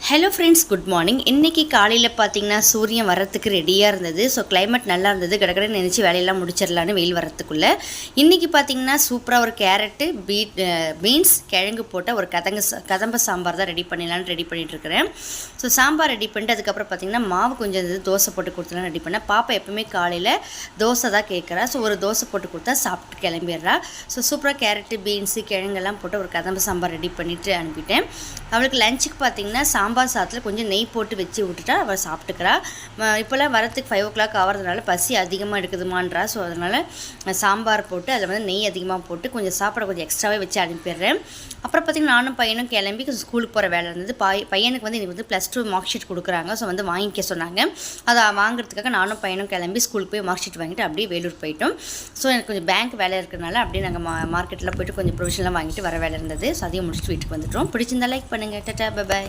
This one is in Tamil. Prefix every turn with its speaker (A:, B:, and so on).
A: Hello friends, good morning. இன்றைக்கி காலையில் பார்த்தீங்கன்னா சூரியன் வரத்துக்கு ரெடியாக இருந்தது. ஸோ கிளைமேட் நல்லா இருந்தது. கடகடன்னு நினச்சி வேலையெல்லாம் முடிச்சிடலான்னு வெயில் வரத்துக்குள்ளே இன்றைக்கி பார்த்தீங்கன்னா சூப்பராக ஒரு கேரட்டு பீன்ஸ் கிழங்கு போட்ட ஒரு கதம்ப சாம்பார் தான் ரெடி பண்ணிகிட்ருக்கிறேன். ஸோ சாம்பார் ரெடி பண்ணிட்டு அதுக்கப்புறம் பார்த்திங்கன்னா மாவு கொஞ்சம் இருந்தது, தோசை போட்டு கொடுத்துலாம் ரெடி பண்ணேன். பாப்பா எப்போவுமே காலையில் தோசை தான் கேட்குறா. ஸோ ஒரு தோசை போட்டு கொடுத்தா சாப்பிட்டு கிளம்பிடுறா. ஸோ சூப்பராக கேரட்டு பீன்ஸு கிழங்கெல்லாம் போட்டு ஒரு கதம்ப சாம்பார் ரெடி பண்ணிவிட்டு அனுப்பிட்டேன். அவளுக்கு லஞ்சுக்கு பார்த்திங்கன்னா சாம்பார் சாதத்தில் கொஞ்சம் நெய் போட்டு வச்சு விட்டுட்டா அவள் சாப்பிட்டுக்கிறா. இப்போல்லாம் வரத்துக்கு 5 o'clock ஆகிறதுனால பசி அதிகமாக எடுக்குதுமான்றா. ஸோ அதனால் சாம்பார் போட்டு அதில் வந்து நெய் அதிகமாக போட்டு கொஞ்சம் சாப்பிட கொஞ்சம் எக்ஸ்ட்ராவே வச்சு அனுப்பிடுறேன். அப்புறம் பார்த்திங்கன்னா நானும் பையனும் கிளம்பி ஸ்கூலுக்கு போகிற வேலை இருந்தது. பையனுக்கு வந்து இன்றைக்கி வந்து +2 மார்க் ஷீட் கொடுக்குறாங்க. ஸோ வந்து வாங்கிக்க சொன்னாங்க. அதை வாங்குறதுக்காக நானும் பையனும் கிளம்பி ஸ்கூலுக்கு போய் மார்க் ஷீட் வாங்கிட்டு அப்படியே வேலூர் போயிட்டோம். ஸோ எனக்கு கொஞ்சம் பேங்க் வேலை இருக்கிறதுனால அப்படியே நாங்கள் மார்க்கெட்டில் போய்ட்டு கொஞ்சம் ப்ரொவிஷன்லாம் வாங்கிட்டு வர வேலை இருந்தது. ஸோ அதையும் முடிச்சுட்டு வீட்டுக்கு வந்துட்டோம். பிடிச்சிருந்தா லைக் பண்ணுங்கள். Tata, bye bye.